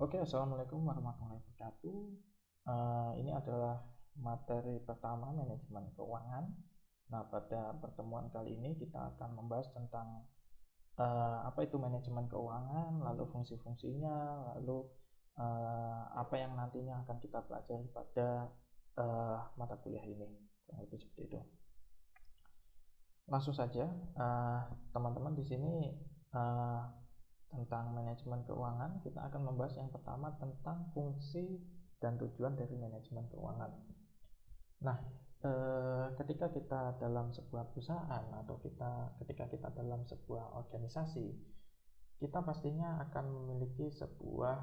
Oke, assalamualaikum warahmatullahi wabarakatuh. Ini adalah materi pertama manajemen keuangan. Nah, pada pertemuan kali ini kita akan membahas tentang apa itu manajemen keuangan, lalu fungsi-fungsinya, lalu apa yang nantinya akan kita pelajari pada mata kuliah ini. Kurang lebih seperti itu. Langsung saja, teman-teman di sini uh, tentang manajemen keuangan, kita akan membahas yang pertama tentang fungsi dan tujuan dari manajemen keuangan. Nah, ketika kita dalam sebuah perusahaan atau ketika kita dalam sebuah organisasi, kita pastinya akan memiliki sebuah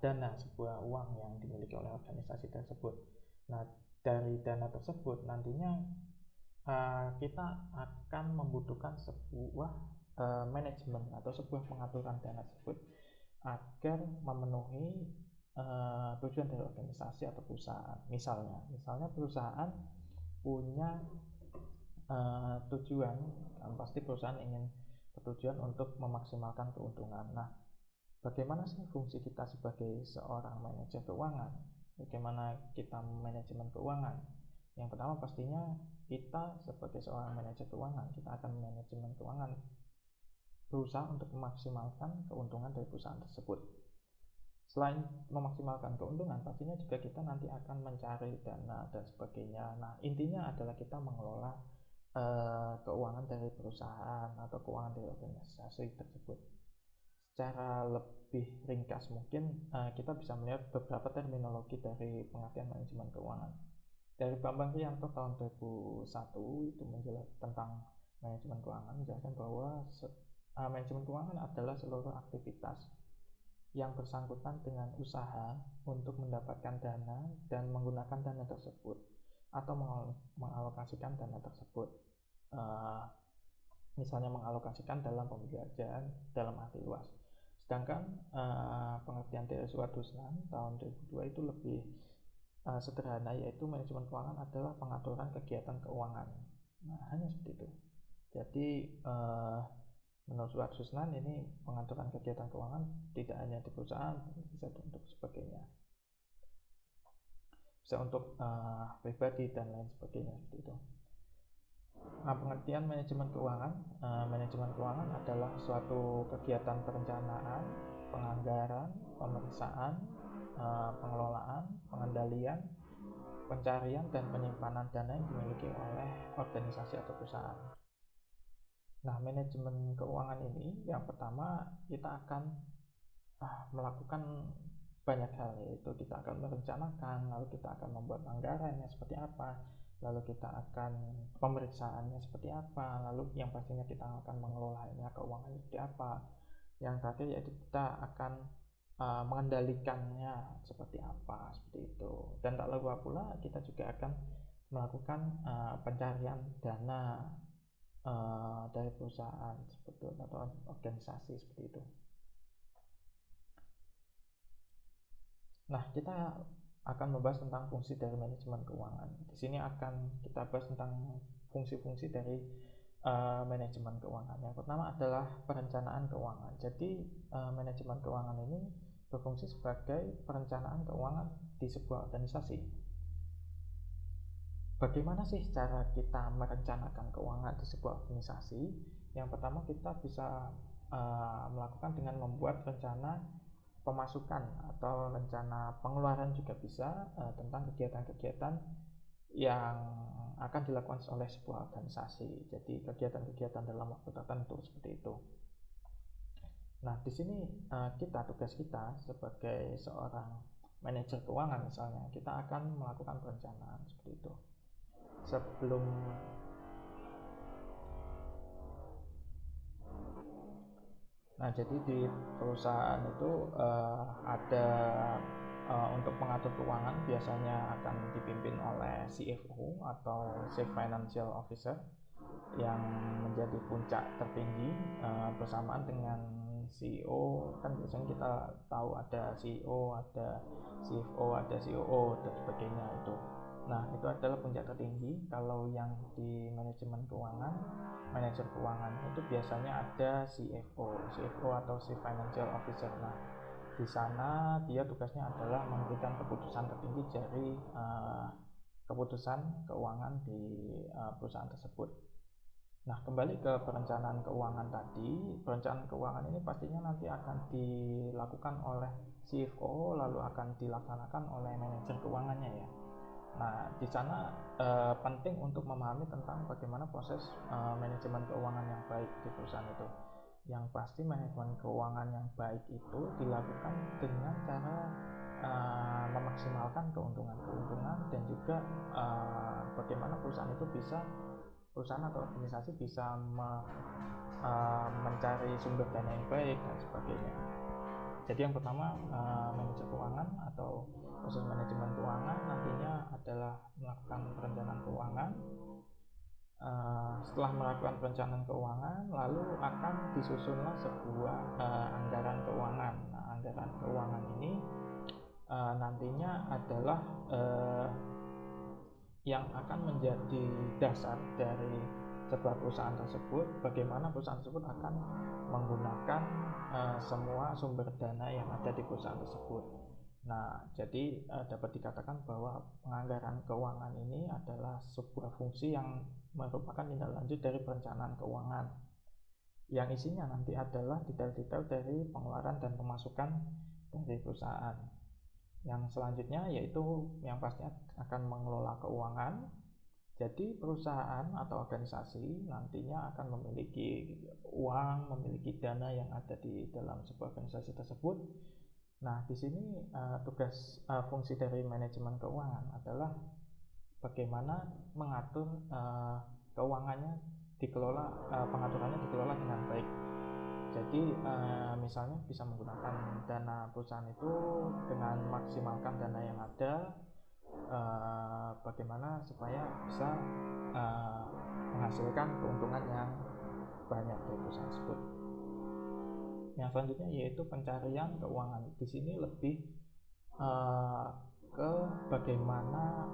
dana, sebuah uang yang dimiliki oleh organisasi tersebut. Nah, dari dana tersebut nantinya kita akan membutuhkan sebuah manajemen atau sebuah pengaturan dana tersebut agar memenuhi tujuan dari organisasi atau perusahaan. Misalnya perusahaan punya tujuan, kan pasti perusahaan ingin bertujuan untuk memaksimalkan keuntungan. Nah, bagaimana sih fungsi kita sebagai seorang manajer keuangan? Bagaimana kita manajemen keuangan? Yang pertama pastinya kita sebagai seorang manajer keuangan, kita akan manajemen keuangan berusaha untuk memaksimalkan keuntungan dari perusahaan tersebut. Selain memaksimalkan keuntungan, pastinya juga kita nanti akan mencari dana dan sebagainya. Nah, intinya adalah kita mengelola keuangan dari perusahaan atau keuangan dari organisasi tersebut. Secara lebih ringkas mungkin kita bisa melihat beberapa terminologi dari pengertian manajemen keuangan. Dari Bambang Rianto tahun 2001 itu menjelaskan tentang manajemen keuangan, menjelaskan bahwa manajemen keuangan adalah seluruh aktivitas yang bersangkutan dengan usaha untuk mendapatkan dana dan menggunakan dana tersebut atau mengalokasikan dana tersebut. Misalnya mengalokasikan dalam pembiayaan dalam arti luas. Sedangkan pengertian dari Swadusnan tahun 2002 itu lebih sederhana, yaitu manajemen keuangan adalah pengaturan kegiatan keuangan. Nah, hanya seperti itu. Jadi menurut Swadusnan ini pengaturan kegiatan keuangan tidak hanya di perusahaan, bisa untuk sebagainya, bisa untuk pribadi dan lain sebagainya seperti itu. Nah, pengertian manajemen keuangan adalah suatu kegiatan perencanaan, penganggaran, pemeriksaan, pengelolaan, pengendalian, pencarian dan penyimpanan dana yang dimiliki oleh organisasi atau perusahaan. Nah, manajemen keuangan ini yang pertama kita akan melakukan banyak hal, yaitu kita akan merencanakan, lalu kita akan membuat anggarannya seperti apa, lalu kita akan pemeriksaannya seperti apa, lalu yang pastinya kita akan mengelolanya keuangannya seperti apa. Yang terakhir yaitu kita akan mengendalikannya seperti apa, seperti itu. Dan tak lupa pula kita juga akan melakukan pencarian dana dari perusahaan seperti itu, atau organisasi seperti itu. Nah, kita akan membahas tentang fungsi dari manajemen keuangan. Di sini akan kita bahas tentang fungsi-fungsi dari manajemen keuangan. Yang pertama adalah perencanaan keuangan. Jadi manajemen keuangan ini berfungsi sebagai perencanaan keuangan di sebuah organisasi. Bagaimana sih cara kita merencanakan keuangan di sebuah organisasi? Yang pertama kita bisa melakukan dengan membuat rencana pemasukan atau rencana pengeluaran juga bisa tentang kegiatan-kegiatan yang akan dilakukan oleh sebuah organisasi. Jadi kegiatan-kegiatan dalam waktu tertentu seperti itu. Nah, di sini tugas kita sebagai seorang manajer keuangan misalnya, kita akan melakukan perencanaan seperti itu. Nah, jadi di perusahaan itu ada untuk pengatur keuangan biasanya akan dipimpin oleh CFO atau Chief Financial Officer yang menjadi puncak tertinggi bersamaan dengan CEO. Kan biasanya kita tahu ada CEO, ada CFO, ada COO dan sebagainya itu. Nah, itu adalah puncak tertinggi. Kalau yang di manajemen keuangan, manajer keuangan itu biasanya ada CFO atau Chief Financial Officer. Nah, Di sana dia tugasnya adalah memberikan keputusan tertinggi dari keputusan keuangan di perusahaan tersebut. Nah, kembali ke perencanaan keuangan tadi. Perencanaan keuangan ini pastinya nanti akan dilakukan oleh CFO, lalu akan dilaksanakan oleh manajer keuangannya ya. Nah, di sana penting untuk memahami tentang bagaimana proses manajemen keuangan yang baik di perusahaan itu. Yang pasti manajemen keuangan yang baik itu dilakukan dengan cara memaksimalkan keuntungan dan juga bagaimana perusahaan atau organisasi bisa mencari sumber dana yang baik dan sebagainya. Jadi yang pertama, manajer keuangan atau proses manajemen keuangan nantinya adalah melakukan perencanaan keuangan. Setelah melakukan perencanaan keuangan, lalu akan disusunlah sebuah anggaran keuangan. Nah, anggaran keuangan ini nantinya adalah yang akan menjadi dasar dari sebuah perusahaan tersebut, bagaimana perusahaan tersebut akan menggunakan semua sumber dana yang ada di perusahaan tersebut. Nah, jadi dapat dikatakan bahwa penganggaran keuangan ini adalah sebuah fungsi yang merupakan tindak lanjut dari perencanaan keuangan, yang isinya nanti adalah detail-detail dari pengeluaran dan pemasukan dari perusahaan. Yang selanjutnya yaitu yang pasti akan mengelola keuangan. Jadi perusahaan atau organisasi nantinya akan memiliki uang, memiliki dana yang ada di dalam sebuah organisasi tersebut. Nah, di sini tugas fungsi dari manajemen keuangan adalah bagaimana mengatur keuangannya dikelola, pengaturannya dikelola dengan baik. Jadi misalnya bisa menggunakan dana perusahaan itu dengan maksimalkan dana yang ada, bagaimana supaya bisa menghasilkan keuntungan yang banyak dari perusahaan tersebut. Yang selanjutnya yaitu pencarian keuangan. Di sini lebih ke bagaimana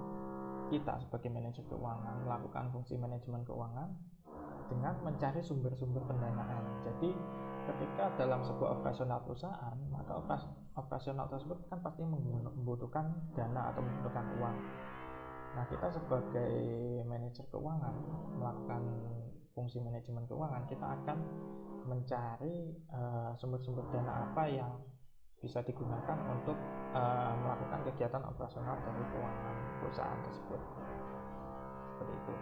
kita sebagai manajer keuangan melakukan fungsi manajemen keuangan dengan mencari sumber-sumber pendanaan. Jadi ketika dalam sebuah operasional perusahaan, maka operasional tersebut kan pasti membutuhkan dana atau membutuhkan uang. Nah, kita sebagai manajer keuangan melakukan fungsi manajemen keuangan, kita akan mencari sumber-sumber dana apa yang bisa digunakan untuk melakukan kegiatan operasional dari keuangan perusahaan tersebut. Seperti itu.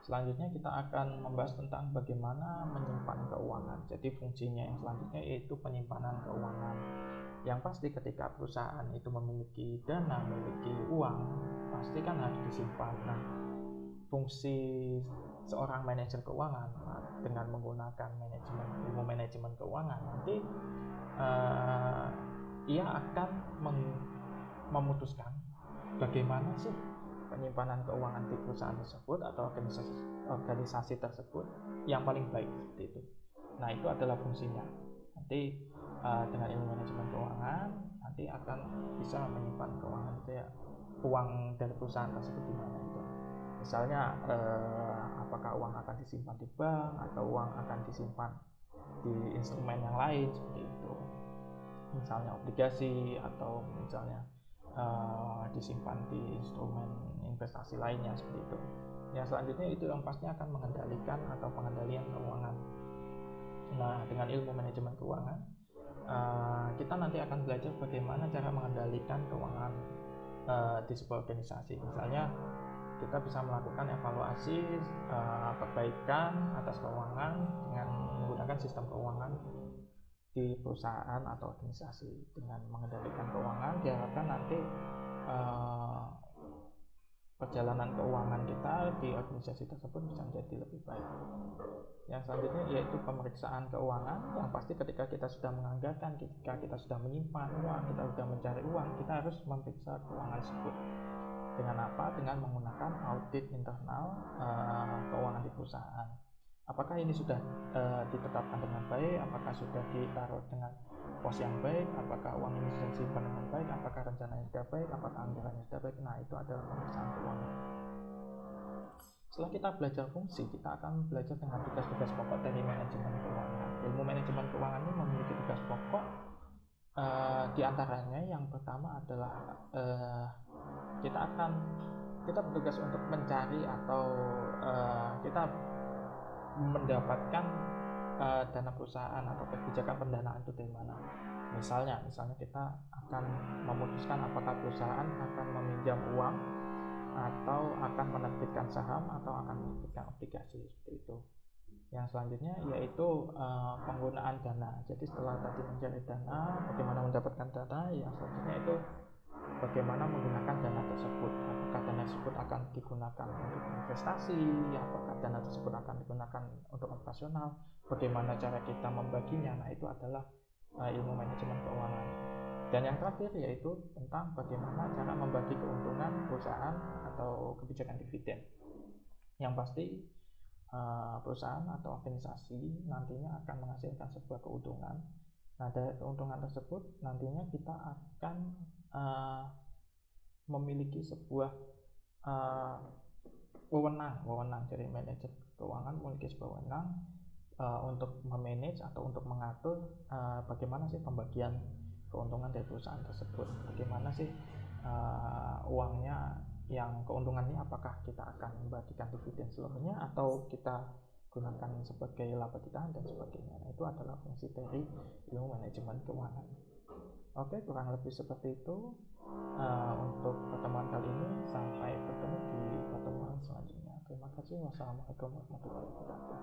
Selanjutnya kita akan membahas tentang bagaimana menyimpan keuangan. Jadi fungsinya yang selanjutnya yaitu penyimpanan keuangan. Yang pasti ketika perusahaan itu memiliki dana, memiliki uang, pasti kan harus disimpan. Nah, fungsi seorang manajer keuangan dengan menggunakan ilmu manajemen keuangan nanti ia akan memutuskan bagaimana sih penyimpanan keuangan di perusahaan tersebut atau organisasi tersebut yang paling baik, seperti itu. Nah, itu adalah fungsinya. Nanti dengan ilmu manajemen keuangan nanti akan bisa menyimpan keuangan itu ya, uang dari perusahaan tersebut di mana itu. Misalnya apakah uang akan disimpan di bank atau uang akan disimpan di instrumen yang lain, seperti itu. Misalnya obligasi atau misalnya disimpan di instrumen investasi lainnya, seperti itu. Yang selanjutnya itu yang pastinya akan mengendalikan atau pengendalian keuangan. Nah, dengan ilmu manajemen keuangan kita nanti akan belajar bagaimana cara mengendalikan keuangan di sebuah organisasi. Misalnya kita bisa melakukan evaluasi perbaikan atas keuangan dengan menggunakan sistem keuangan di perusahaan atau organisasi. Dengan mengendalikan keuangan diharapkan nanti perjalanan keuangan kita di organisasi tersebut bisa menjadi lebih baik. Yang selanjutnya yaitu pemeriksaan keuangan. Yang pasti ketika kita sudah menganggarkan, ketika kita sudah menyimpan uang, kita sudah mencari uang, kita harus memeriksa keuangan tersebut. Dengan apa? Dengan menggunakan audit internal keuangan di perusahaan. Apakah ini sudah ditetapkan dengan baik? Apakah sudah ditaruh dengan pos yang baik? Apakah uang ini sudah disimpan dengan baik? Apakah rencananya sudah baik? Apakah anggarannya sudah baik? Nah, itu adalah pemeriksaan keuangan. Setelah kita belajar fungsi, kita akan belajar dengan tugas-tugas pokok dari manajemen keuangan. Ilmu manajemen manajemen keuangan ini memiliki tugas pokok. Di antaranya yang pertama adalah kita bertugas untuk mencari atau kita mendapatkan dana perusahaan atau kebijakan pendanaan itu dari mana. Misalnya kita akan memutuskan apakah perusahaan akan meminjam uang atau akan menerbitkan saham atau akan menerbitkan obligasi, seperti itu. Yang selanjutnya yaitu penggunaan dana. Jadi setelah tadi mencari dana, bagaimana mendapatkan dana, yang selanjutnya itu bagaimana menggunakan dana tersebut. Apakah dana tersebut akan digunakan untuk investasi, apakah dana tersebut akan digunakan untuk operasional, bagaimana cara kita membaginya. Nah, itu adalah ilmu manajemen keuangan. Dan yang terakhir yaitu tentang bagaimana cara membagi keuntungan perusahaan atau kebijakan dividen. Yang pasti perusahaan atau organisasi nantinya akan menghasilkan sebuah keuntungan. Nah, dari keuntungan tersebut nantinya kita akan memiliki sebuah wewenang dari manajer keuangan, memiliki sebuah wewenang untuk memanage atau untuk mengatur bagaimana sih pembagian keuntungan dari perusahaan tersebut, bagaimana sih uangnya yang keuntungannya, apakah kita akan membagikan dividen seluruhnya atau kita gunakan sebagai laba ditahan dan sebagainya. Nah, itu adalah fungsi dari ilmu manajemen keuangan. Oke, kurang lebih seperti itu untuk pertemuan kali ini. Sampai bertemu di pertemuan selanjutnya. Terima kasih. Wassalamualaikum warahmatullahi wabarakatuh.